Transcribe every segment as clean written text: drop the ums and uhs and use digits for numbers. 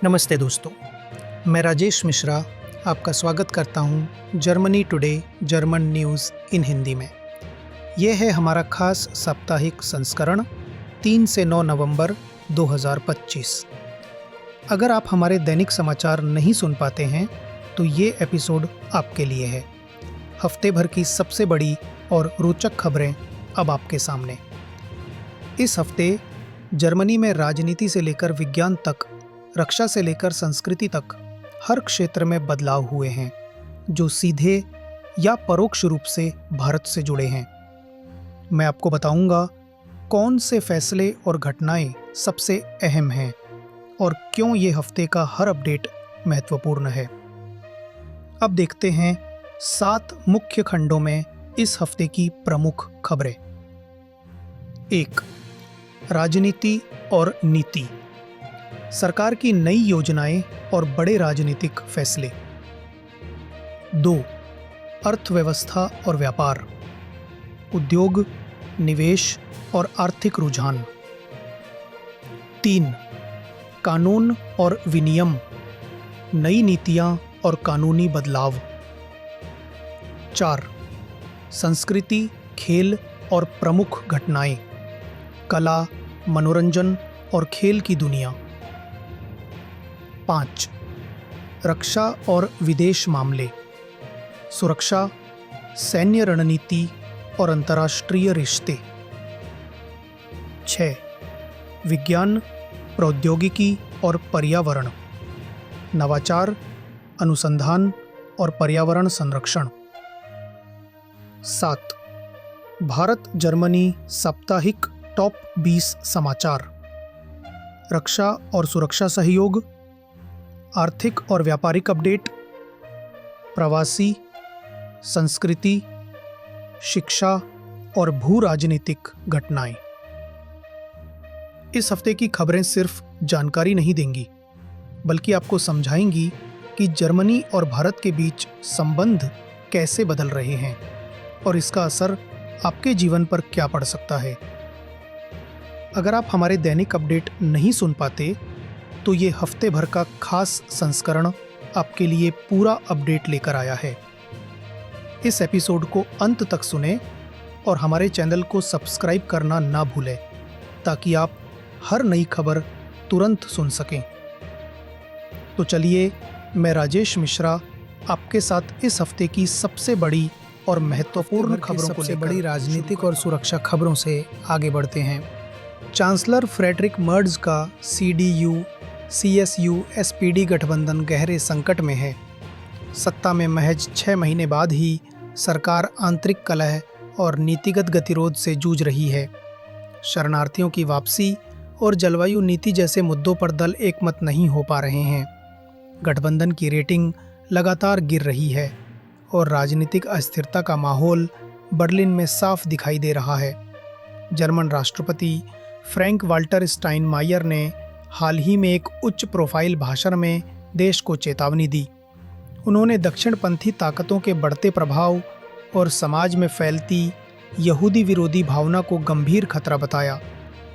नमस्ते दोस्तों, मैं राजेश मिश्रा आपका स्वागत करता हूं जर्मनी टुडे जर्मन न्यूज़ इन हिंदी में। यह है हमारा खास साप्ताहिक संस्करण 3 से 9 नवंबर 2025। अगर आप हमारे दैनिक समाचार नहीं सुन पाते हैं तो ये एपिसोड आपके लिए है। हफ्ते भर की सबसे बड़ी और रोचक खबरें अब आपके सामने। इस हफ्ते जर्मनी में राजनीति से लेकर विज्ञान तक, रक्षा से लेकर संस्कृति तक हर क्षेत्र में बदलाव हुए हैं जो सीधे या परोक्ष रूप से भारत से जुड़े हैं। मैं आपको बताऊंगा कौन से फैसले और घटनाएं सबसे अहम हैं और क्यों ये हफ्ते का हर अपडेट महत्वपूर्ण है। अब देखते हैं 7 मुख्य खंडों में इस हफ्ते की प्रमुख खबरें। 1. राजनीति और नीति। सरकार की नई योजनाएं और बड़े राजनीतिक फैसले। 2. अर्थव्यवस्था और व्यापार, उद्योग, निवेश और आर्थिक रुझान। 3. कानून और विनियम, नई नीतियां और कानूनी बदलाव। 4. संस्कृति, खेल और प्रमुख घटनाएं, कला, मनोरंजन और खेल की दुनिया। 5. रक्षा और विदेश मामले, सुरक्षा, सैन्य रणनीति और अंतर्राष्ट्रीय रिश्ते। 6. विज्ञान, प्रौद्योगिकी और पर्यावरण, नवाचार, अनुसंधान और पर्यावरण संरक्षण। 7. भारत जर्मनी साप्ताहिक टॉप 20 समाचार, रक्षा और सुरक्षा सहयोग, आर्थिक और व्यापारिक अपडेट, प्रवासी, संस्कृति, शिक्षा और भू राजनीतिक घटनाएं। इस हफ्ते की खबरें सिर्फ जानकारी नहीं देंगी, बल्कि आपको समझाएंगी कि जर्मनी और भारत के बीच संबंध कैसे बदल रहे हैं और इसका असर आपके जीवन पर क्या पड़ सकता है। अगर आप हमारे दैनिक अपडेट नहीं सुन पाते तो ये हफ्ते भर का खास संस्करण आपके लिए पूरा अपडेट लेकर आया है। इस एपिसोड को अंत तक सुने और हमारे चैनल को सब्सक्राइब करना ना भूलें ताकि आप हर नई खबर तुरंत सुन सकें। तो चलिए, मैं राजेश मिश्रा आपके साथ इस हफ्ते की सबसे बड़ी और महत्वपूर्ण खबरों को लेकर बड़ी राजनीतिक और सुरक्षा खबरों से आगे बढ़ते हैं। चांसलर फ्रेडरिक मर्ज का CDU, CSU, SPD गठबंधन गहरे संकट में है। सत्ता में महज 6 महीने बाद ही सरकार आंतरिक कलह और नीतिगत गतिरोध से जूझ रही है। शरणार्थियों की वापसी और जलवायु नीति जैसे मुद्दों पर दल एकमत नहीं हो पा रहे हैं। गठबंधन की रेटिंग लगातार गिर रही है और राजनीतिक अस्थिरता का माहौल बर्लिन में साफ दिखाई दे रहा है। जर्मन राष्ट्रपति फ्रैंक वाल्टर स्टाइनमायर ने हाल ही में एक उच्च प्रोफाइल भाषण में देश को चेतावनी दी। उन्होंने दक्षिणपंथी ताकतों के बढ़ते प्रभाव और समाज में फैलती यहूदी विरोधी भावना को गंभीर खतरा बताया।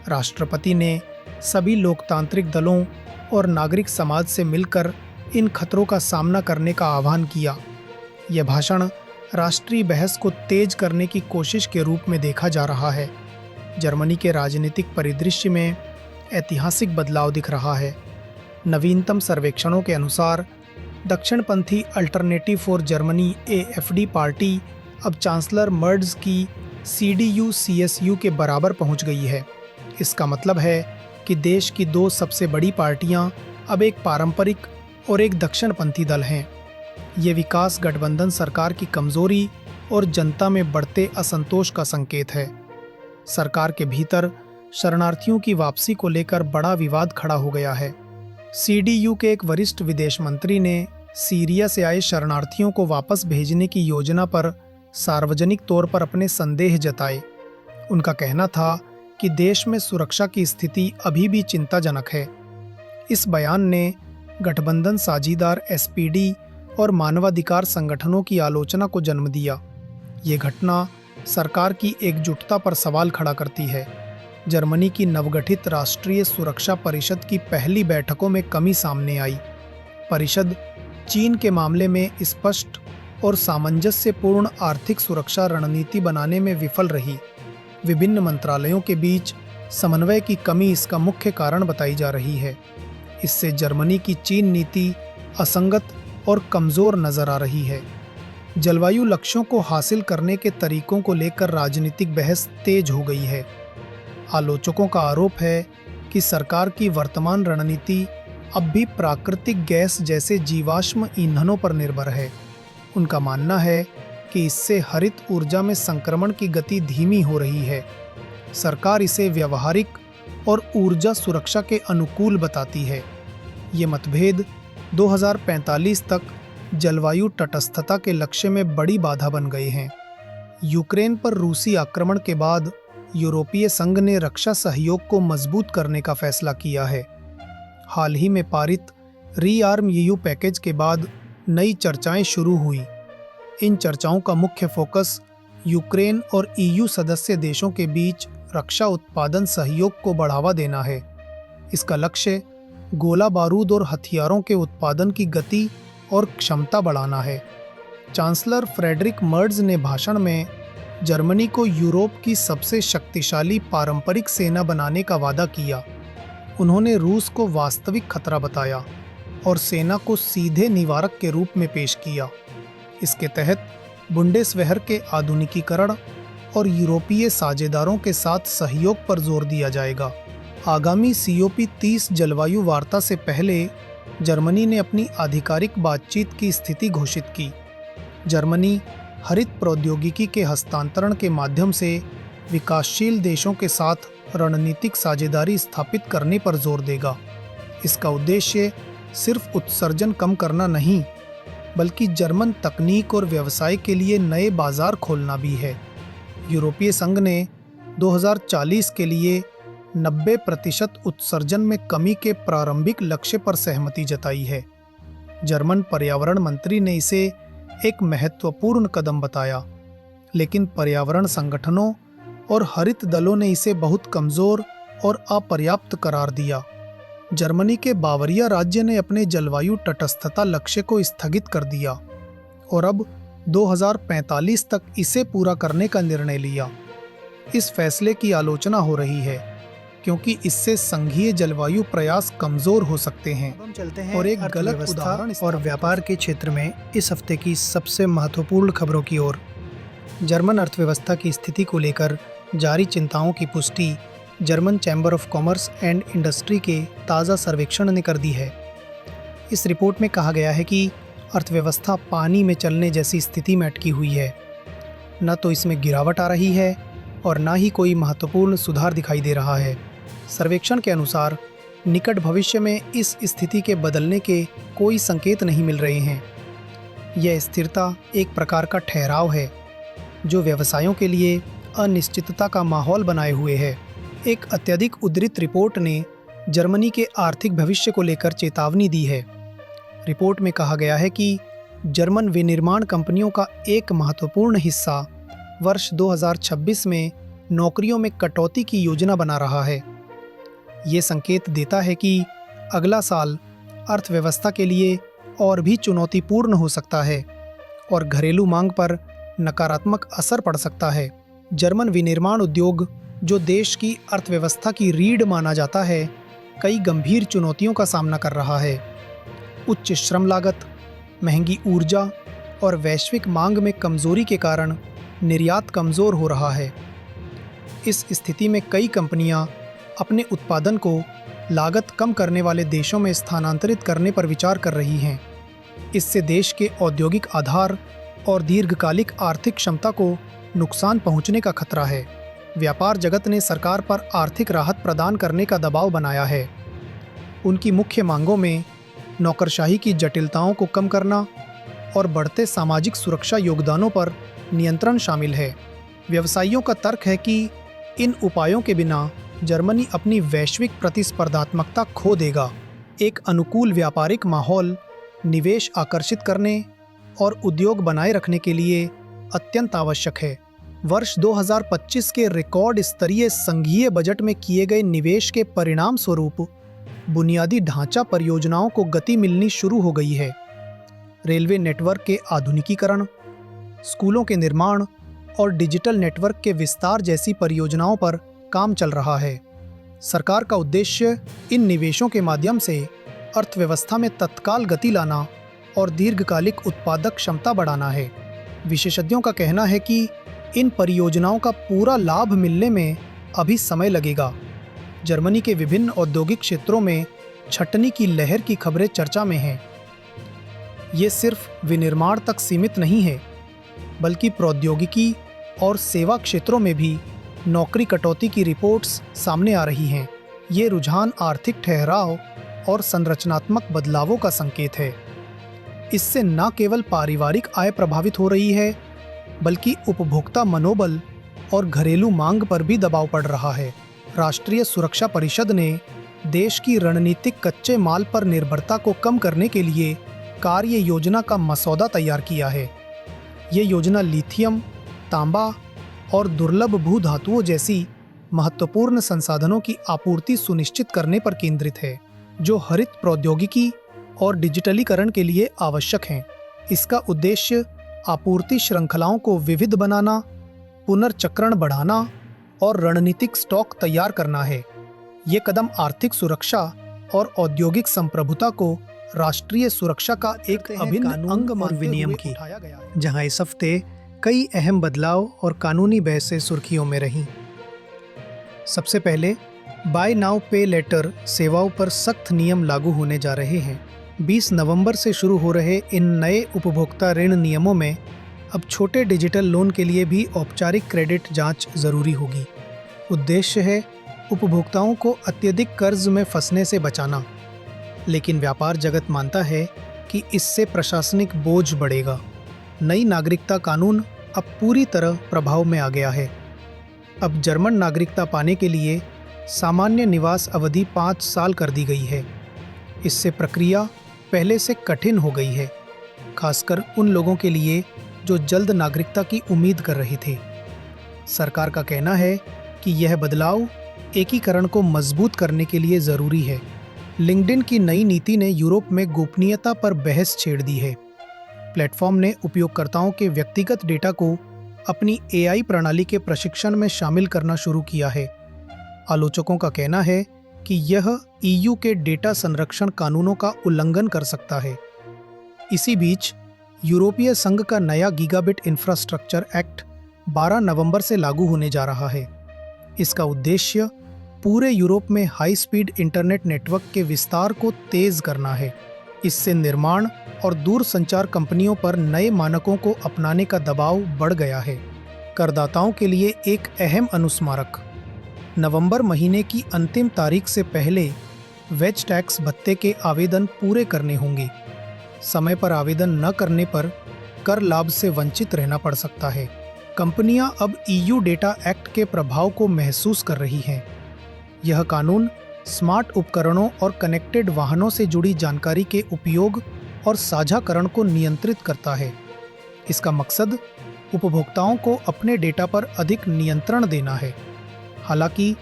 राष्ट्रपति ने सभी लोकतांत्रिक दलों और नागरिक समाज से मिलकर इन खतरों का सामना करने का आह्वान किया। यह भाषण राष्ट्रीय बहस को तेज करने की कोशिश के रूप में देखा जा रहा है। जर्मनी के राजनीतिक परिदृश्य में ऐतिहासिक बदलाव दिख रहा है। नवीनतम सर्वेक्षणों के अनुसार दक्षिणपंथी alternative for Germany AfD party अब चांसलर मर्ज की CDU CSU के बराबर पहुंच गई है। इसका मतलब है कि देश की 2 सबसे बड़ी पार्टियां अब एक पारंपरिक और एक दक्षिणपंथी दल हैं। ये विकास गठबंधन सरकार की कमजोरी और जनता में बढ़ते असंतोष का संकेत है। सरकार के भीतर शरणार्थियों की वापसी को लेकर बड़ा विवाद खड़ा हो गया है। CDU के एक वरिष्ठ विदेश मंत्री ने सीरिया से आए शरणार्थियों को वापस भेजने की योजना पर सार्वजनिक तौर पर अपने संदेह जताए। उनका कहना था कि देश में सुरक्षा की स्थिति अभी भी चिंताजनक है। इस बयान ने गठबंधन साझीदार SPD और मानवाधिकार संगठनों की आलोचना को जन्म दिया। ये घटना सरकार की एकजुटता पर सवाल खड़ा करती है। जर्मनी की नवगठित राष्ट्रीय सुरक्षा परिषद की पहली बैठकों में कमी सामने आई। परिषद चीन के मामले में स्पष्ट और सामंजस्यपूर्ण आर्थिक सुरक्षा रणनीति बनाने में विफल रही। विभिन्न मंत्रालयों के बीच समन्वय की कमी इसका मुख्य कारण बताई जा रही है। इससे जर्मनी की चीन नीति असंगत और कमजोर नजर आ रही है। जलवायु लक्ष्यों को हासिल करने के तरीकों को लेकर राजनीतिक बहस तेज हो गई है। आलोचकों का आरोप है कि सरकार की वर्तमान रणनीति अब भी प्राकृतिक गैस जैसे जीवाश्म ईंधनों पर निर्भर है। उनका मानना है कि इससे हरित ऊर्जा में संक्रमण की गति धीमी हो रही है। सरकार इसे व्यवहारिक और ऊर्जा सुरक्षा के अनुकूल बताती है। ये मतभेद 2045 तक जलवायु तटस्थता के लक्ष्य में बड़ी बाधा बन गए हैं। यूक्रेन पर रूसी आक्रमण के बाद यूरोपीय संघ ने रक्षा सहयोग को मजबूत करने का फैसला किया है। हाल ही में पारित रीआर्म ईयू पैकेज के बाद नई चर्चाएं शुरू हुई। इन चर्चाओं का मुख्य फोकस यूक्रेन और ईयू सदस्य देशों के बीच रक्षा उत्पादन सहयोग को बढ़ावा देना है। इसका लक्ष्य गोला बारूद और हथियारों के उत्पादन की गति और क्षमता बढ़ाना है। चांसलर फ्रेडरिक मर्ज ने भाषण में जर्मनी को यूरोप की सबसे शक्तिशाली पारंपरिक सेना बनाने का वादा किया। उन्होंने रूस को वास्तविक खतरा बताया और सेना को सीधे निवारक के रूप में पेश किया। इसके तहत बुंडेसवेहर के आधुनिकीकरण और यूरोपीय साझेदारों के साथ सहयोग पर जोर दिया जाएगा। आगामी COP30 जलवायु वार्ता से पहले जर्मनी ने अपनी आधिकारिक बातचीत की स्थिति घोषित की। जर्मनी हरित प्रौद्योगिकी के हस्तांतरण के माध्यम से विकासशील देशों के साथ रणनीतिक साझेदारी स्थापित करने पर जोर देगा। इसका उद्देश्य सिर्फ उत्सर्जन कम करना नहीं, बल्कि जर्मन तकनीक और व्यवसाय के लिए नए बाजार खोलना भी है। यूरोपीय संघ ने 2040 के लिए 90% उत्सर्जन में कमी के प्रारंभिक लक्ष्य पर सहमति जताई है। जर्मन पर्यावरण मंत्री ने इसे एक महत्वपूर्ण कदम बताया, लेकिन पर्यावरण संगठनों और हरित दलों ने इसे बहुत कमजोर और अपर्याप्त करार दिया। जर्मनी के बावरिया राज्य ने अपने जलवायु तटस्थता लक्ष्य को स्थगित कर दिया और अब 2045 तक इसे पूरा करने का निर्णय लिया। इस फैसले की आलोचना हो रही है क्योंकि इससे संघीय जलवायु प्रयास कमजोर हो सकते हैं। और एक गलत उदाहरण और व्यापार के क्षेत्र में इस हफ्ते की सबसे महत्वपूर्ण खबरों की ओर। जर्मन अर्थव्यवस्था की स्थिति को लेकर जारी चिंताओं की पुष्टि German chamber of commerce and industry के ताज़ा सर्वेक्षण ने कर दी है। इस रिपोर्ट में कहा गया है कि अर्थव्यवस्था पानी में चलने जैसी स्थिति में अटकी हुई है। न तो इसमें गिरावट आ रही है और न ही कोई महत्वपूर्ण सुधार दिखाई दे रहा है। सर्वेक्षण के अनुसार निकट भविष्य में इस स्थिति के बदलने के कोई संकेत नहीं मिल रहे हैं। यह स्थिरता एक प्रकार का ठहराव है जो व्यवसायों के लिए अनिश्चितता का माहौल बनाए हुए है। एक अत्यधिक उद्धृत रिपोर्ट ने जर्मनी के आर्थिक भविष्य को लेकर चेतावनी दी है। रिपोर्ट में कहा गया है कि जर्मन विनिर्माण कंपनियों का एक महत्वपूर्ण हिस्सा वर्ष 2026 में नौकरियों में कटौती की योजना बना रहा है। ये संकेत देता है कि अगला साल अर्थव्यवस्था के लिए और भी चुनौतीपूर्ण हो सकता है और घरेलू मांग पर नकारात्मक असर पड़ सकता है। जर्मन विनिर्माण उद्योग, जो देश की अर्थव्यवस्था की रीढ़ माना जाता है, कई गंभीर चुनौतियों का सामना कर रहा है। उच्च श्रम लागत, महंगी ऊर्जा और वैश्विक मांग में कमजोरी के कारण निर्यात कमज़ोर हो रहा है। इस स्थिति में कई कंपनियां अपने उत्पादन को लागत कम करने वाले देशों में स्थानांतरित करने पर विचार कर रही हैं। इससे देश के औद्योगिक आधार और दीर्घकालिक आर्थिक क्षमता को नुकसान पहुंचने का खतरा है। व्यापार जगत ने सरकार पर आर्थिक राहत प्रदान करने का दबाव बनाया है। उनकी मुख्य मांगों में नौकरशाही की जटिलताओं को कम करना और बढ़ते सामाजिक सुरक्षा योगदानों पर नियंत्रण शामिल है। व्यवसायियों का तर्क है कि इन उपायों के बिना जर्मनी अपनी वैश्विक प्रतिस्पर्धात्मकता खो देगा। एक अनुकूल व्यापारिक माहौल निवेश आकर्षित करने और उद्योग बनाए रखने के लिए अत्यंत आवश्यक है। वर्ष 2025 के रिकॉर्ड स्तरीय संघीय बजट में किए गए निवेश के परिणाम स्वरूप बुनियादी ढांचा परियोजनाओं को गति मिलनी शुरू हो गई है। रेलवे नेटवर्क के आधुनिकीकरण, स्कूलों के निर्माण और डिजिटल नेटवर्क के विस्तार जैसी परियोजनाओं पर काम चल रहा है। सरकार का उद्देश्य इन निवेशों के माध्यम से अर्थव्यवस्था में तत्काल गति लाना और दीर्घकालिक उत्पादक क्षमता बढ़ाना है। विशेषज्ञों का कहना है कि इन परियोजनाओं का पूरा लाभ मिलने में अभी समय लगेगा। जर्मनी के विभिन्न औद्योगिक क्षेत्रों में छटनी की लहर की खबरें चर्चा में हैं। ये सिर्फ विनिर्माण तक सीमित नहीं है, बल्कि प्रौद्योगिकी और सेवा क्षेत्रों में भी नौकरी कटौती की रिपोर्ट्स सामने आ रही हैं। ये रुझान आर्थिक ठहराव और संरचनात्मक बदलावों का संकेत है। इससे न केवल पारिवारिक आय प्रभावित हो रही है, बल्कि उपभोक्ता मनोबल और घरेलू मांग पर भी दबाव पड़ रहा है। राष्ट्रीय सुरक्षा परिषद ने देश की रणनीतिक कच्चे माल पर निर्भरता को कम करने के लिए कार्य योजना का मसौदा तैयार किया है। ये योजना लिथियम, तांबा और दुर्लभ भू धातुओं जैसी महत्वपूर्ण संसाधनों की आपूर्ति सुनिश्चित करने पर केंद्रित है, जो हरित प्रौद्योगिकी और डिजिटलीकरण के लिए आवश्यक हैं। इसका उद्देश्य आपूर्ति श्रृंखलाओं को विविध बनाना, पुनर्चक्रण बढ़ाना और रणनीतिक स्टॉक तैयार करना है। ये कदम आर्थिक सुरक्षा और औद्योगिक संप्रभुता को राष्ट्रीय सुरक्षा का एक अभिन्न अंग और विनियम की, जहां इस हफ्ते कई अहम बदलाव और कानूनी बहसें सुर्खियों में रहीं। सबसे पहले बाय नाउ पे लेटर सेवाओं पर सख्त नियम लागू होने जा रहे हैं। 20 नवंबर से शुरू हो रहे इन नए उपभोक्ता ऋण नियमों में अब छोटे डिजिटल लोन के लिए भी औपचारिक क्रेडिट जांच जरूरी होगी। उद्देश्य है उपभोक्ताओं को अत्यधिक कर्ज में फंसने से बचाना, लेकिन व्यापार जगत मानता है कि इससे प्रशासनिक बोझ बढ़ेगा। नई नागरिकता कानून अब पूरी तरह प्रभाव में आ गया है। अब जर्मन नागरिकता पाने के लिए सामान्य निवास अवधि 5 साल कर दी गई है। इससे प्रक्रिया पहले से कठिन हो गई है, खासकर उन लोगों के लिए जो जल्द नागरिकता की उम्मीद कर रहे थे। सरकार का कहना है कि यह बदलाव एकीकरण को मजबूत करने के लिए ज़रूरी है। लिंक्डइन की नई नीति ने यूरोप में गोपनीयता पर बहस छेड़ दी है। प्लेटफॉर्म ने उपयोगकर्ताओं के व्यक्तिगत डेटा को अपनी एआई प्रणाली के प्रशिक्षण में शामिल करना शुरू किया है। आलोचकों का कहना है कि यह ईयू के डेटा संरक्षण कानूनों का उल्लंघन कर सकता है। इसी बीच यूरोपीय संघ का नया गीगाबिट इंफ्रास्ट्रक्चर एक्ट 12 नवंबर से लागू होने जा रहा है। इसका उद्देश्य पूरे यूरोप में हाई स्पीड इंटरनेट नेटवर्क के विस्तार को तेज करना है। इससे निर्माण और दूरसंचार कंपनियों पर नए मानकों को अपनाने का दबाव बढ़ गया है। करदाताओं के लिए एक अहम अनुस्मारक, नवंबर महीने की अंतिम तारीख से पहले वेज टैक्स भत्ते के आवेदन पूरे करने होंगे। समय पर आवेदन न करने पर कर लाभ से वंचित रहना पड़ सकता है। कंपनियां अब ईयू डेटा एक्ट के प्रभाव को महसूस कर रही हैं। यह कानून स्मार्ट उपकरणों और कनेक्टेड वाहनों से जुड़ी जानकारी के उपयोग और साझाकरण को नियंत्रित करता है। इसका मकसद उपभोक्ताओं को अपने डेटा पर अधिक नियंत्रण देना है। हालांकि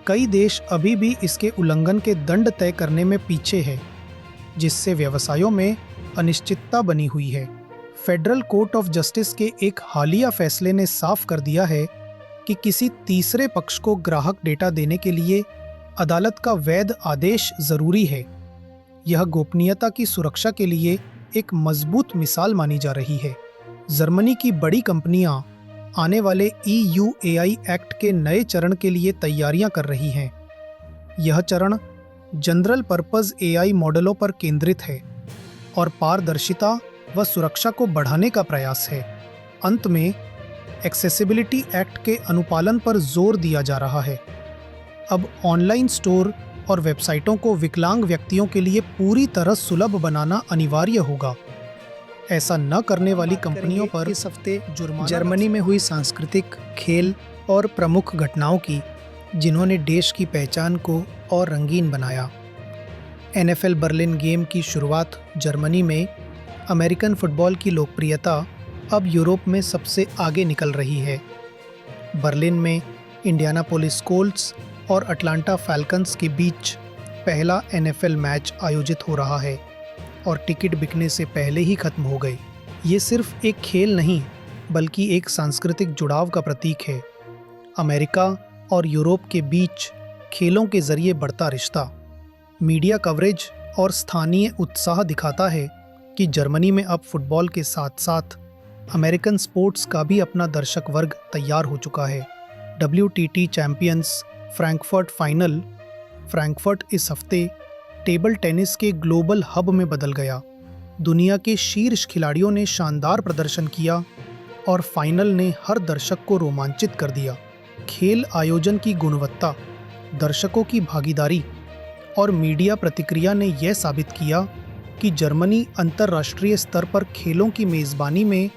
कई देश अभी भी इसके उल्लंघन के दंड तय करने में पीछे हैं, जिससे व्यवसायों में अनिश्चितता बनी हुई है। फेडरल कोर्ट ऑफ जस्टिस के एक हालिया फैसले ने साफ कर दिया है कि किसी तीसरे पक्ष को ग्राहक डेटा देने के लिए अदालत का वैध आदेश जरूरी है। यह गोपनीयता की सुरक्षा के लिए एक मजबूत मिसाल मानी जा रही है। जर्मनी की बड़ी कंपनियां आने वाले EUAI एक्ट के नए चरण के लिए तैयारियां कर रही हैं। यह चरण जनरल पर्पस AI मॉडलों पर केंद्रित है और पारदर्शिता व सुरक्षा को बढ़ाने का प्रयास है। अंत में एक्सेसिबिलिटी एक्ट के अनुपालन पर जोर दिया जा रहा है। अब ऑनलाइन स्टोर और वेबसाइटों को विकलांग व्यक्तियों के लिए पूरी तरह सुलभ बनाना अनिवार्य होगा। ऐसा न करने वाली कंपनियों पर इस हफ्ते जुर्माना। जर्मनी में हुई सांस्कृतिक, खेल और प्रमुख घटनाओं की, जिन्होंने देश की पहचान को और रंगीन बनाया। NFL बर्लिन गेम की शुरुआत जर्मनी में, अमेरिकन फुटबॉल की लोकप्रियता अब यूरोप में सबसे आगे निकल रही है। बर्लिन में इंडियानापोलिस कोल्ट्स और अटलांटा फैल्कन्स के बीच पहला NFL मैच आयोजित हो रहा है और टिकट बिकने से पहले ही खत्म हो गए। ये सिर्फ एक खेल नहीं बल्कि एक सांस्कृतिक जुड़ाव का प्रतीक है। अमेरिका और यूरोप के बीच खेलों के जरिए बढ़ता रिश्ता, मीडिया कवरेज और स्थानीय उत्साह दिखाता है कि जर्मनी में अब फुटबॉल के साथ साथ अमेरिकन स्पोर्ट्स का भी अपना दर्शक वर्ग तैयार हो चुका है। WTT champions Frankfurt final. Frankfurt इस हफ्ते टेबल टेनिस के ग्लोबल हब में बदल गया। दुनिया के शीर्ष खिलाड़ियों ने शानदार प्रदर्शन किया और फाइनल ने हर दर्शक को रोमांचित कर दिया। खेल आयोजन की गुणवत्ता, दर्शकों की भागीदारी और मीडिया प्रतिक्रिया ने यह साबित किया कि जर्मनी अंतर्राष्ट्रीय स्तर पर खेलों की मेज़बानी में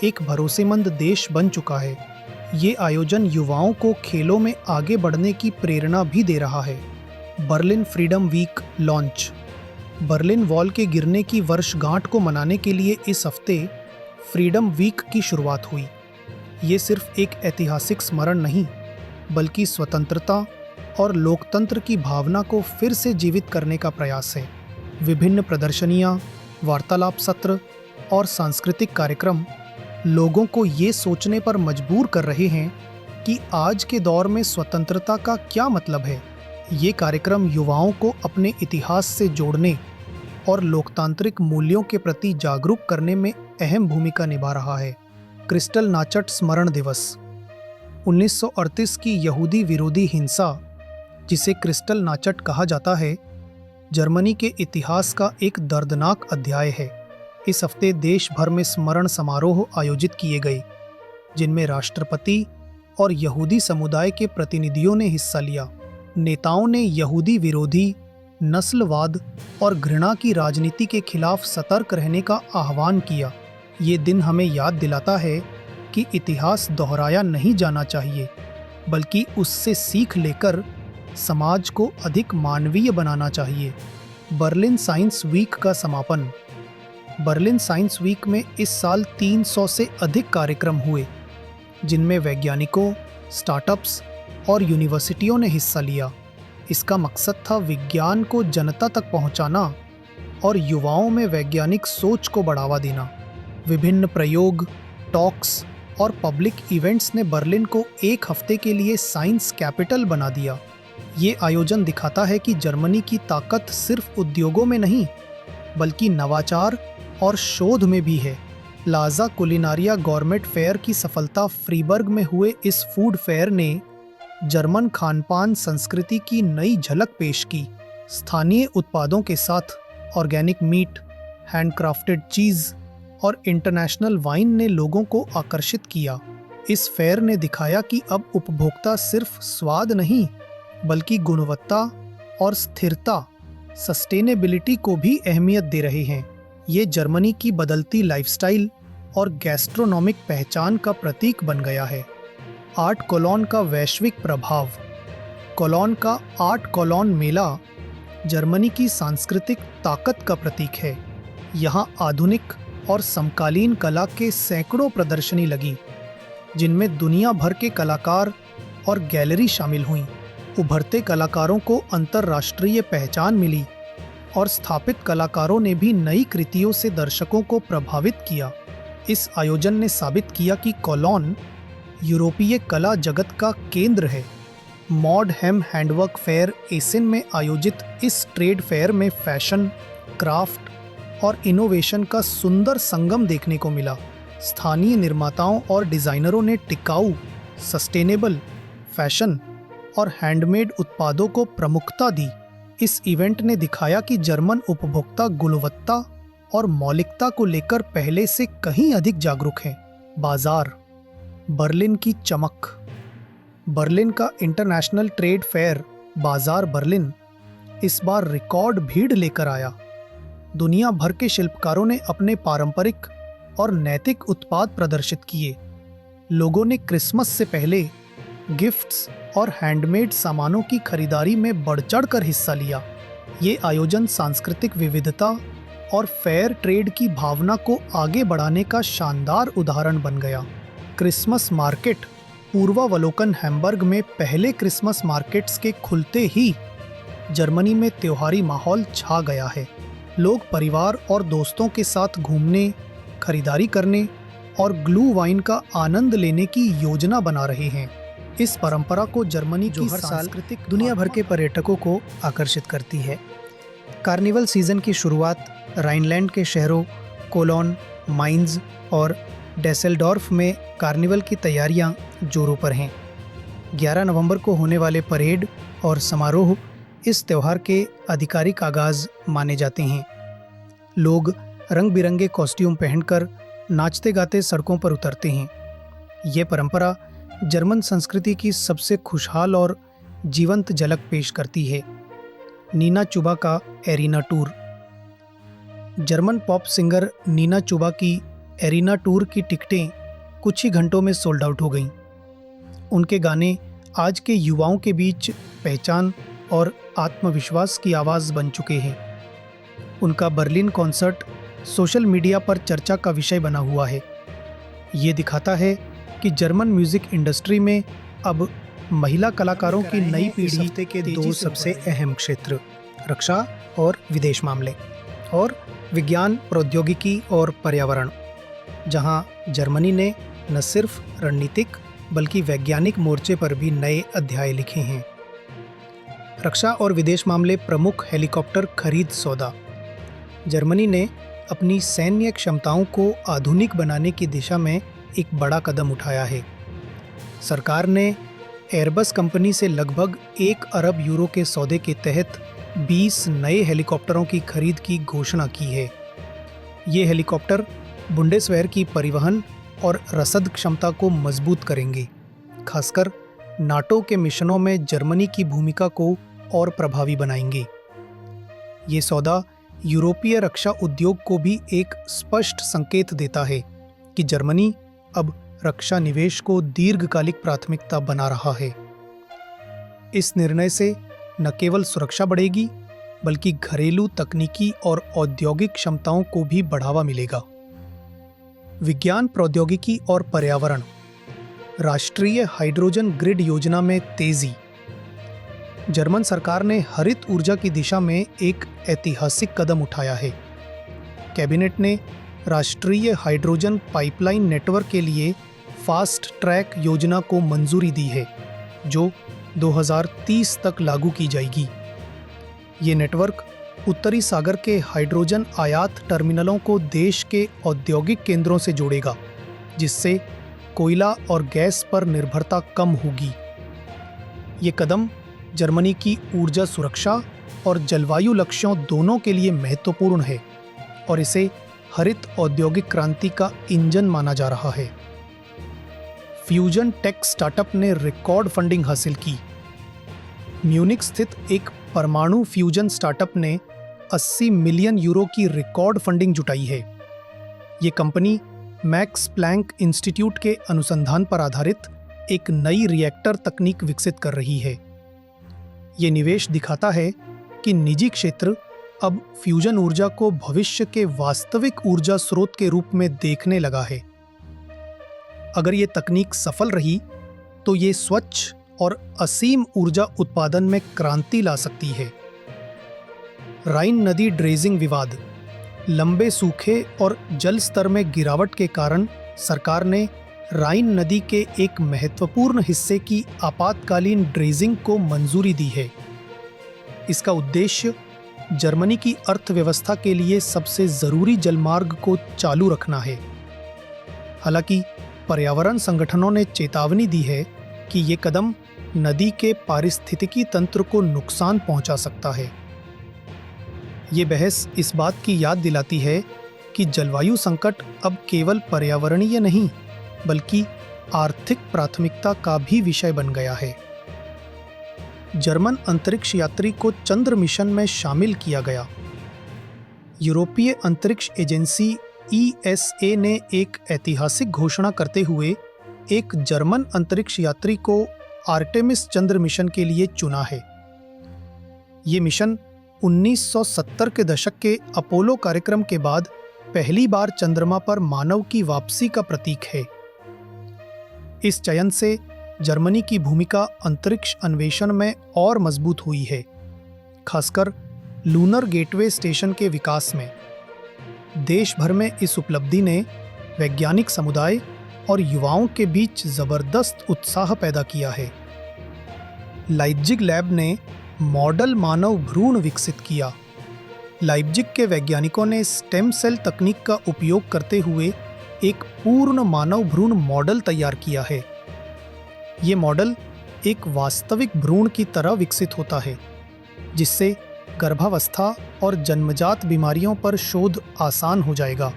एक भरोसेमंद देश बन चुका है। ये आयोजन युवाओं को खेलों में आगे बढ़ने की प्रेरणा भी दे रहा है। Berlin freedom week launch. Berlin wall के गिरने की वर्षगांठ को मनाने के लिए इस हफ्ते फ्रीडम वीक की शुरुआत हुई। ये सिर्फ एक ऐतिहासिक स्मरण नहीं बल्कि स्वतंत्रता और लोकतंत्र की भावना को फिर से जीवित करने का प्रयास है। विभिन्न प्रदर्शनियाँ, वार्तालाप सत्र और सांस्कृतिक कार्यक्रम लोगों को ये सोचने पर मजबूर कर रहे हैं कि आज के दौर में स्वतंत्रता का क्या मतलब है। ये कार्यक्रम युवाओं को अपने इतिहास से जोड़ने और लोकतांत्रिक मूल्यों के प्रति जागरूक करने में अहम भूमिका निभा रहा है। क्रिस्टल नाचट स्मरण दिवस। 1938 की यहूदी विरोधी हिंसा, जिसे क्रिस्टल नाचट कहा जाता है, जर्मनी के इतिहास का एक दर्दनाक अध्याय है। इस हफ्ते देश भर में स्मरण समारोह आयोजित किए गए, जिनमें राष्ट्रपति और यहूदी समुदाय के प्रतिनिधियों ने हिस्सा लिया। नेताओं ने यहूदी विरोधी, नस्लवाद और घृणा की राजनीति के खिलाफ सतर्क रहने का आह्वान किया। ये दिन हमें याद दिलाता है कि इतिहास दोहराया नहीं जाना चाहिए, बल्कि उससे सीख लेकर समाज को अधिक मानवीय बनाना चाहिए। बर्लिन साइंस वीक का समापन। बर्लिन साइंस वीक में इस साल 300 से अधिक कार्यक्रम हुए, जिनमें वैज्ञानिकों, स्टार्टअप्स और यूनिवर्सिटियों ने हिस्सा लिया। इसका मकसद था विज्ञान को जनता तक पहुंचाना और युवाओं में वैज्ञानिक सोच को बढ़ावा देना। विभिन्न प्रयोग, टॉक्स और पब्लिक इवेंट्स ने बर्लिन को एक हफ्ते के लिए साइंस कैपिटल बना दिया। ये आयोजन दिखाता है कि जर्मनी की ताकत सिर्फ उद्योगों में नहीं बल्कि नवाचार और शोध में भी है। लाजा कुलिनारिया गवर्नमेंट फेयर की सफलता, फ्रीबर्ग में हुए इस फूड फेयर ने जर्मन खानपान संस्कृति की नई झलक पेश की। स्थानीय उत्पादों के साथ ऑर्गेनिक मीट, हैंडक्राफ्टेड चीज़ और इंटरनेशनल वाइन ने लोगों को आकर्षित किया। इस फेयर ने दिखाया कि अब उपभोक्ता सिर्फ स्वाद नहीं बल्कि गुणवत्ता और स्थिरता, सस्टेनेबिलिटी को भी अहमियत दे रहे हैं। ये जर्मनी की बदलती लाइफस्टाइल और गैस्ट्रोनॉमिक पहचान का प्रतीक बन गया है। आर्ट कोलोन का वैश्विक प्रभाव। कोलोन का आर्ट कोलोन मेला जर्मनी की सांस्कृतिक ताकत का प्रतीक है। यहाँ आधुनिक और समकालीन कला के सैकड़ों प्रदर्शनी लगी, जिनमें दुनिया भर के कलाकार और गैलरी शामिल हुईं। उभरते कलाकारों को अंतर्राष्ट्रीय पहचान मिली और स्थापित कलाकारों ने भी नई कृतियों से दर्शकों को प्रभावित किया। इस आयोजन ने साबित किया कि कोलोन यूरोपीय कला जगत का केंद्र है। मॉड हेम हैंडवर्क फेयर एसेन में आयोजित इस ट्रेड फेयर में फैशन, क्राफ्ट और इनोवेशन का सुंदर संगम देखने को मिला। स्थानीय निर्माताओं और डिज़ाइनरों ने टिकाऊ, सस्टेनेबल फैशन और हैंडमेड उत्पादों को प्रमुखता दी। इस इवेंट ने दिखाया कि जर्मन उपभोक्ता गुणवत्ता और मौलिकता को लेकर पहले से कहीं अधिक जागरूक हैं। बाजार। बर्लिन की चमक। बर्लिन का इंटरनेशनल ट्रेड फेयर बाजार बर्लिन इस बार रिकॉर्ड भीड़ लेकर आया। दुनिया भर के शिल्पकारों ने अपने पारंपरिक और नैतिक उत्पाद प्रदर्शित किए। लोगों ने क्रिसमस से पहले गिफ्ट्स और हैंडमेड सामानों की खरीदारी में बढ़-चढ़कर हिस्सा लिया। ये आयोजन सांस्कृतिक विविधता और फेयर ट्रेड की भावना को आगे बढ़ाने का शानदार उदाहरण बन गया। Christmas market. पूर्वावलोकन हैम्बर्ग में पहले क्रिसमस मार्केट्स के खुलते ही जर्मनी में त्योहारी माहौल छा गया है। लोग परिवार और दोस्तों के साथ घूमने, खरीदारी करने और ग्लू वाइन का आनंद लेने की योजना बना रहे हैं। इस परंपरा को जर्मनी जो की हर साल सांस्कृतिक दुनिया भर के पर्यटकों को आकर्षित करती है। कार्निवल सीजन की शुरुआत राइनलैंड के शहरों कोलोन, माइंज और डेसेल्डॉर्फ में कार्निवल की तैयारियां जोरों पर हैं। 11 नवंबर को होने वाले परेड और समारोह इस त्यौहार के आधिकारिक आगाज माने जाते हैं। लोग रंग बिरंगे कॉस्ट्यूम पहनकर नाचते गाते सड़कों पर उतरते हैं। ये परंपरा जर्मन संस्कृति की सबसे खुशहाल और जीवंत झलक पेश करती है। नीना चुबा का arena tour. German pop singer Nina Chuba की एरिना टूर की टिकटें कुछ ही घंटों में सोल्ड आउट हो गईं। उनके गाने आज के युवाओं के बीच पहचान और आत्मविश्वास की आवाज़ बन चुके हैं। उनका बर्लिन कॉन्सर्ट सोशल मीडिया पर चर्चा का विषय बना हुआ है। ये दिखाता है कि जर्मन म्यूजिक इंडस्ट्री में अब महिला कलाकारों की नई पीढ़ी के दो सबसे अहम क्षेत्र रक्षा और विदेश मामले और विज्ञान, प्रौद्योगिकी और पर्यावरण, जहां जर्मनी ने न सिर्फ रणनीतिक बल्कि वैज्ञानिक मोर्चे पर भी नए अध्याय लिखे हैं। रक्षा और विदेश मामले प्रमुख हेलीकॉप्टर खरीद सौदा। जर्मनी ने अपनी सैन्य क्षमताओं को आधुनिक बनाने की दिशा में एक बड़ा कदम उठाया है। सरकार ने एयरबस कंपनी से लगभग 1 अरब यूरो के सौदे के तहत 20 नए हेलीकॉप्टरों की खरीद की घोषणा की है। ये हेलीकॉप्टर बुंडेसवेयर की परिवहन और रसद क्षमता को मजबूत करेंगे, खासकर नाटो के मिशनों में जर्मनी की भूमिका को और प्रभावी बनाएंगे। ये सौदा यूरोपीय रक्षा उद्योग को भी एक स्पष्ट संकेत देता है कि जर्मनी अब रक्षा निवेश को दीर्घकालिक प्राथमिकता बना रहा है। इस निर्णय से न केवल सुरक्षा बढ़ेगी बल्कि घरेलू तकनीकी और औद्योगिक क्षमताओं को भी बढ़ावा मिलेगा। विज्ञान, प्रौद्योगिकी और पर्यावरण। राष्ट्रीय हाइड्रोजन ग्रिड योजना में तेजी। जर्मन सरकार ने हरित ऊर्जा की दिशा में एक ऐतिहासिक कदम उठाया है। कैबिनेट ने राष्ट्रीय हाइड्रोजन पाइपलाइन नेटवर्क के लिए फास्ट ट्रैक योजना को मंजूरी दी है, जो 2030 तक लागू की जाएगी। ये नेटवर्क उत्तरी सागर के हाइड्रोजन आयात टर्मिनलों को देश के औद्योगिक केंद्रों से जोड़ेगा, जिससे कोयला और गैस पर निर्भरता कम होगी। ये कदम जर्मनी की ऊर्जा सुरक्षा और जलवायु लक्ष्यों दोनों के लिए महत्वपूर्ण है और इसे हरित औद्योगिक क्रांति का इंजन माना जा रहा है। फ्यूजन टेक स्टार्टअप ने रिकॉर्ड फंडिंग हासिल की। म्यूनिक स्थित एक परमाणु फ्यूजन स्टार्टअप ने 80 मिलियन यूरो की रिकॉर्ड फंडिंग जुटाई है। ये कंपनी मैक्स प्लैंक इंस्टीट्यूट के अनुसंधान पर आधारित एक नई रिएक्टर तकनीक विकसित कर रही है। ये निवेश दिखाता है कि निजी क्षेत्र अब फ्यूजन ऊर्जा को भविष्य के वास्तविक ऊर्जा स्रोत के रूप में देखने लगा है। अगर ये तकनीक सफल रही तो ये स्वच्छ और असीम ऊर्जा उत्पादन में क्रांति ला सकती है। राइन नदी ड्रेजिंग विवाद। लंबे सूखे और जल स्तर में गिरावट के कारण सरकार ने राइन नदी के एक महत्वपूर्ण हिस्से की आपातकालीन ड्रेजिंग को मंजूरी दी है। इसका उद्देश्य जर्मनी की अर्थव्यवस्था के लिए सबसे जरूरी जलमार्ग को चालू रखना है। हालांकि पर्यावरण संगठनों ने चेतावनी दी है कि ये कदम नदी के पारिस्थितिकी तंत्र को नुकसान पहुंचा सकता है। ये बहस इस बात की याद दिलाती है कि जलवायु संकट अब केवल पर्यावरणीय नहीं बल्कि आर्थिक प्राथमिकता का भी विषय बन गया है। जर्मन अंतरिक्ष यात्री को चंद्र मिशन में शामिल किया गया। यूरोपीय अंतरिक्ष एजेंसी ESA ने एक ऐतिहासिक घोषणा करते हुए एक जर्मन अंतरिक्ष यात्री को आर्टेमिस चंद्र मिशन के लिए चुना है। ये मिशन 1970 के दशक के अपोलो कार्यक्रम के बाद पहली बार चंद्रमा पर मानव की वापसी का प्रतीक है। इस चयन से जर्मनी की भूमिका अंतरिक्ष अन्वेषण में और मजबूत हुई है, खासकर लूनर गेटवे स्टेशन के विकास में। देश भर में इस उपलब्धि ने वैज्ञानिक समुदाय और युवाओं के बीच जबरदस्त उत्साह पैदा किया है। लाइप्जिग लैब ने मॉडल मानव भ्रूण विकसित किया। लाइप्जिग के वैज्ञानिकों ने स्टेम सेल तकनीक का उपयोग करते हुए एक पूर्ण मानव भ्रूण मॉडल तैयार किया है। ये मॉडल एक वास्तविक भ्रूण की तरह विकसित होता है, जिससे गर्भावस्था और जन्मजात बीमारियों पर शोध आसान हो जाएगा।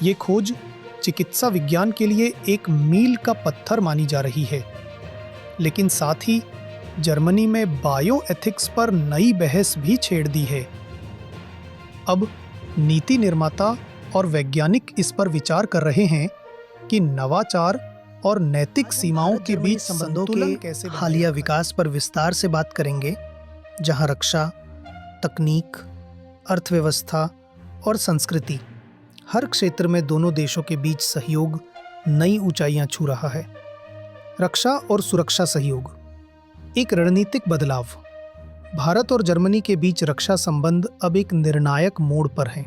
ये खोज चिकित्सा विज्ञान के लिए एक मील का पत्थर मानी जा रही है, लेकिन साथ ही जर्मनी में बायो एथिक्स पर नई बहस भी छेड़ दी है। अब नीति निर्माता और वैज्ञानिक इस पर विचार कर रहे हैं कि नवाचार और नैतिक सीमाओं के बीच संबंधों के कैसे हालिया विकास पर विस्तार से बात करेंगे, जहां रक्षा, तकनीक, अर्थव्यवस्था और संस्कृति हर क्षेत्र में दोनों देशों के बीच सहयोग नई ऊंचाइयां छू रहा है। रक्षा और सुरक्षा सहयोग, एक रणनीतिक बदलाव। भारत और जर्मनी के बीच रक्षा संबंध अब एक निर्णायक मोड़ पर हैं।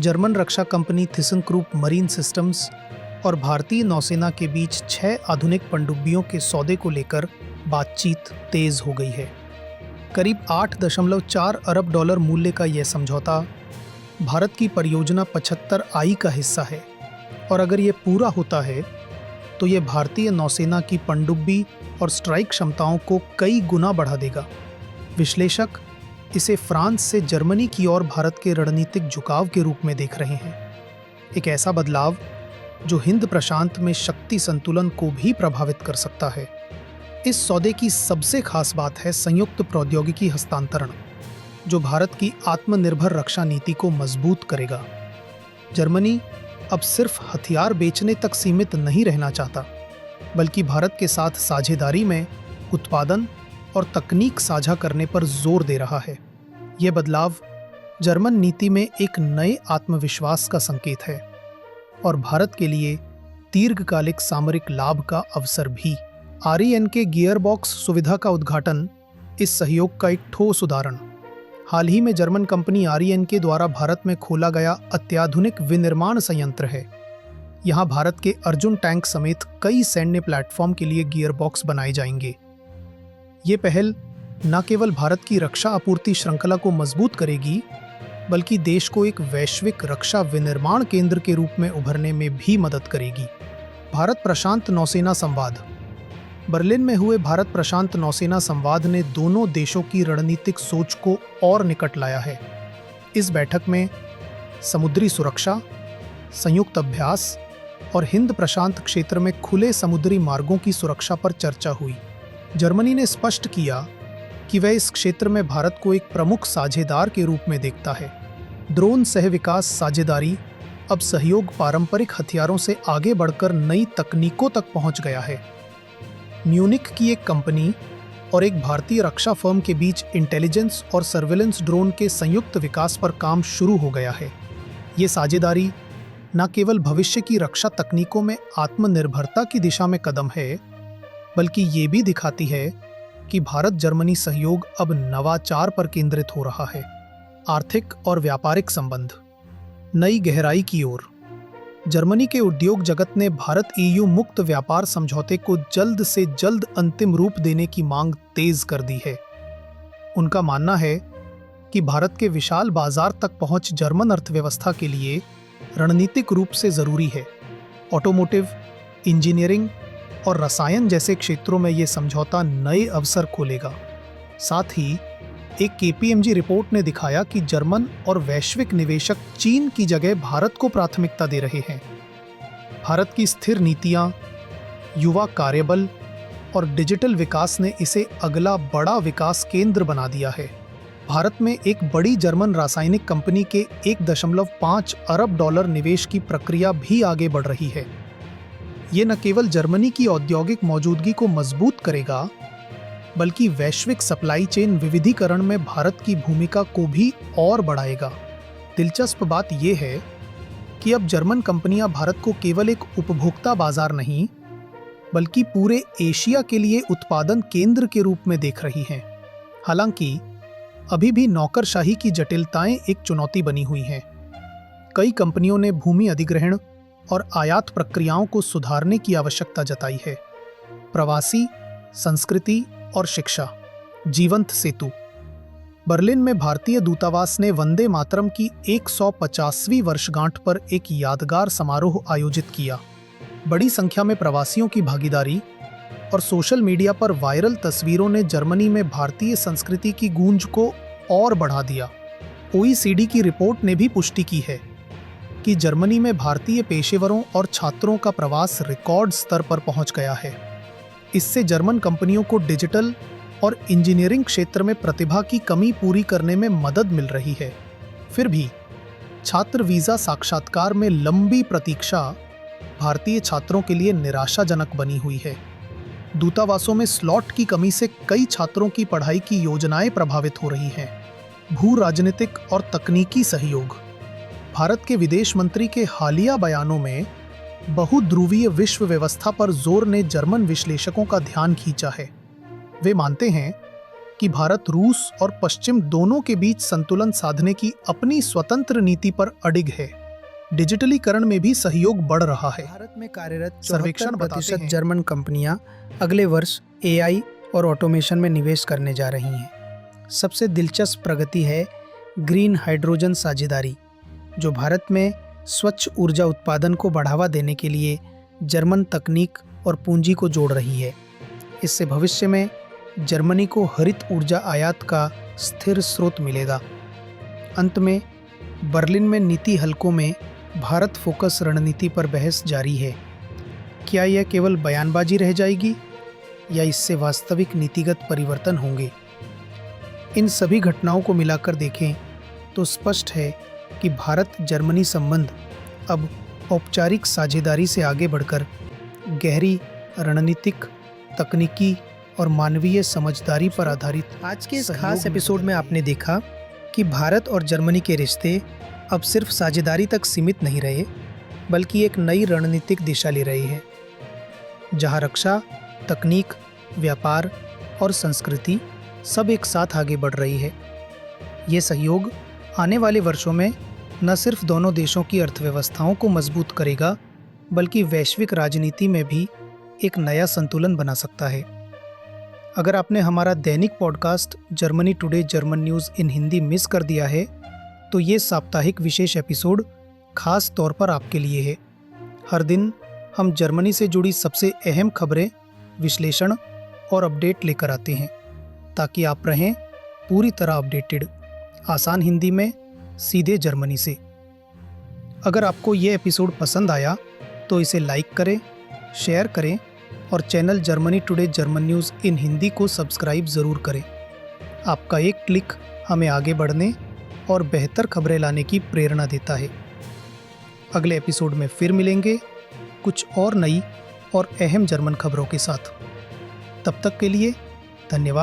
जर्मन रक्षा कंपनी थिसनक्रूप मरीन सिस्टम्स और भारतीय नौसेना के बीच 6 आधुनिक पनडुब्बियों के सौदे को लेकर बातचीत तेज हो गई है। करीब 8.4 अरब डॉलर मूल्य का यह समझौता भारत की परियोजना 75I का हिस्सा है, और अगर ये पूरा होता है तो ये भारतीय नौसेना की पनडुब्बी और स्ट्राइक क्षमताओं को कई गुना बढ़ा देगा। विश्लेषक इसे फ्रांस से जर्मनी की ओर भारत के रणनीतिक झुकाव के रूप में देख रहे हैं, एक ऐसा बदलाव जो हिंद प्रशांत में शक्ति संतुलन को भी प्रभावित कर सकता है। इस सौदे की सबसे खास बात है संयुक्त प्रौद्योगिकी हस्तांतरण, जो भारत की आत्मनिर्भर रक्षा नीति को मजबूत करेगा। जर्मनी अब सिर्फ हथियार बेचने तक सीमित नहीं रहना चाहता, बल्कि भारत के साथ साझेदारी में उत्पादन और तकनीक साझा करने पर जोर दे रहा है। ये बदलाव जर्मन नीति में एक नए आत्मविश्वास का संकेत है और भारत के लिए दीर्घकालिक सामरिक लाभ का अवसर भी। REN के गियरबॉक्स सुविधा का उद्घाटन इस सहयोग का एक ठोस उदाहरण। हाल ही में जर्मन कंपनी REN के द्वारा भारत में खोला गया अत्याधुनिक विनिर्माण संयंत्र है। यहाँ भारत के अर्जुन टैंक समेत कई सैन्य प्लेटफॉर्म के लिए गियरबॉक्स बनाए जाएंगे। ये पहल न केवल भारत की रक्षा आपूर्ति श्रृंखला को मजबूत करेगी, बल्कि देश को एक वैश्विक रक्षा विनिर्माण केंद्र के रूप में उभरने में भी मदद करेगी। भारत प्रशांत नौसेना संवाद। बर्लिन में हुए भारत प्रशांत नौसेना संवाद ने दोनों देशों की रणनीतिक सोच को और निकट लाया है। इस बैठक में समुद्री सुरक्षा, संयुक्त अभ्यास और हिंद प्रशांत क्षेत्र में खुले समुद्री मार्गों की सुरक्षा पर चर्चा हुई। जर्मनी ने स्पष्ट किया कि वह इस क्षेत्र में भारत को एक प्रमुख साझेदार के रूप में देखता है। ड्रोन सह विकास साझेदारी अब सहयोग पारंपरिक हथियारों से आगे बढ़कर नई तकनीकों तक पहुंच गया है। म्यूनिख की एक कंपनी और एक भारतीय रक्षा फर्म के बीच इंटेलिजेंस और सर्विलेंस ड्रोन के संयुक्त विकास पर काम शुरू हो गया है। ये साझेदारी न केवल भविष्य की रक्षा तकनीकों में आत्मनिर्भरता की दिशा में कदम है, बल्कि ये भी दिखाती है कि भारत जर्मनी सहयोग अब नवाचार पर केंद्रित हो रहा है। आर्थिक और व्यापारिक संबंध नई गहराई की ओर। जर्मनी के उद्योग जगत ने भारत EU मुक्त व्यापार समझौते को जल्द से जल्द अंतिम रूप देने की मांग तेज कर दी है। उनका मानना है कि भारत के विशाल बाजार तक पहुंच जर्मन अर्थव्यवस्था के लिए रणनीतिक रूप से जरूरी है। ऑटोमोटिव, इंजीनियरिंग और रसायन जैसे क्षेत्रों में ये समझौता नए अवसर खोलेगा। साथ ही एक KPMG रिपोर्ट ने दिखाया कि जर्मन और वैश्विक निवेशक चीन की जगह भारत को प्राथमिकता दे रहे हैं। भारत की स्थिर नीतियां, युवा कार्यबल और डिजिटल विकास ने इसे अगला बड़ा विकास केंद्र बना दिया है। भारत में एक बड़ी जर्मन रासायनिक कंपनी के 1.5 अरब डॉलर निवेश की प्रक्रिया भी आगे बढ़ रही है। ये न केवल जर्मनी की औद्योगिक मौजूदगी को मजबूत करेगा, बल्कि वैश्विक सप्लाई चेन विविधीकरण में भारत की भूमिका को भी और बढ़ाएगा। दिलचस्प बात यह है कि अब जर्मन कंपनियां भारत को केवल एक उपभोक्ता बाजार नहीं, बल्कि पूरे एशिया के लिए उत्पादन केंद्र के रूप में देख रही हैं। हालांकि अभी भी नौकरशाही की जटिलताएं एक चुनौती बनी हुई हैं। कई कंपनियों ने भूमि अधिग्रहण और आयात प्रक्रियाओं को सुधारने की आवश्यकता जताई है। प्रवासी, संस्कृति और शिक्षा, जीवंत सेतु। बर्लिन में भारतीय दूतावास ने वंदे मातरम की 150वीं वर्षगांठ पर एक यादगार समारोह आयोजित किया। बड़ी संख्या में प्रवासियों की भागीदारी और सोशल मीडिया पर वायरल तस्वीरों ने जर्मनी में भारतीय संस्कृति की गूंज को और बढ़ा दिया। OECD की रिपोर्ट ने भी पुष्टि की है कि जर्मनी में भारतीय पेशेवरों और छात्रों का प्रवास रिकॉर्ड स्तर पर पहुंच गया है। इससे जर्मन कंपनियों को डिजिटल और इंजीनियरिंग क्षेत्र में प्रतिभा की कमी पूरी करने में मदद मिल रही है। फिर भी छात्र वीजा साक्षात्कार में लंबी प्रतीक्षा भारतीय छात्रों के लिए निराशाजनक बनी हुई है। दूतावासों में स्लॉट की कमी से कई छात्रों की पढ़ाई की योजनाएं प्रभावित हो रही हैं। भू राजनीतिक और तकनीकी सहयोग। भारत के विदेश मंत्री के हालिया बयानों में बहुध्रुवीय विश्व व्यवस्था पर जोर ने जर्मन विश्लेषकों का ध्यान खींचा है। वे मानते हैं कि भारत रूस और पश्चिम दोनों के बीच संतुलन साधने की अपनी स्वतंत्र नीति पर अडिग है। डिजिटलीकरण में भी सहयोग बढ़ रहा है। भारत में कार्यरत सर्वेक्षण बताते 74% हैं जर्मन कंपनियां अगले वर्ष AI और ऑटोमेशन में निवेश करने जा रही हैं। सबसे दिलचस्प प्रगति है ग्रीन हाइड्रोजन साझेदारी, जो भारत में स्वच्छ ऊर्जा उत्पादन को बढ़ावा देने के लिए जर्मन तकनीक और पूंजी को जोड़ रही है। इससे भविष्य में जर्मनी को हरित ऊर्जा आयात का स्थिर स्रोत मिलेगा। अंत में बर्लिन में नीति हलकों में भारत फोकस रणनीति पर बहस जारी है। क्या यह केवल बयानबाजी रह जाएगी या इससे वास्तविक नीतिगत परिवर्तन होंगे? इन सभी घटनाओं को मिलाकर देखें तो स्पष्ट है कि भारत जर्मनी संबंध अब औपचारिक साझेदारी से आगे बढ़कर गहरी रणनीतिक, तकनीकी और मानवीय समझदारी पर आधारित आज के इस सहयोग खास में एपिसोड में बदल आपने देखा कि भारत और जर्मनी के रिश्ते अब सिर्फ साझेदारी तक सीमित नहीं रहे, बल्कि एक नई रणनीतिक दिशा ले रहे हैं, जहां रक्षा, तकनीक, व्यापार और संस्कृति सब एक साथ आगे बढ़ रही है। ये सहयोग आने वाले वर्षों में न सिर्फ दोनों देशों की अर्थव्यवस्थाओं को मजबूत करेगा, बल्कि वैश्विक राजनीति में भी एक नया संतुलन बना सकता है। अगर आपने हमारा दैनिक podcast Germany today German news इन हिंदी मिस कर दिया है, तो ये साप्ताहिक विशेष एपिसोड खास तौर पर आपके लिए है। हर दिन हम जर्मनी से जुड़ी सबसे अहम खबरें, विश्लेषण और अपडेट लेकर आते हैं, ताकि आप रहें पूरी तरह अपडेटेड, आसान हिंदी में, सीधे जर्मनी से। अगर आपको ये एपिसोड पसंद आया तो इसे लाइक करें, शेयर करें और channel Germany today German news इन हिंदी को सब्सक्राइब ज़रूर करें। आपका एक क्लिक हमें आगे बढ़ने और बेहतर खबरें लाने की प्रेरणा देता है। अगले एपिसोड में फिर मिलेंगे कुछ और नई और अहम जर्मन खबरों के साथ। तब तक के लिए धन्यवाद।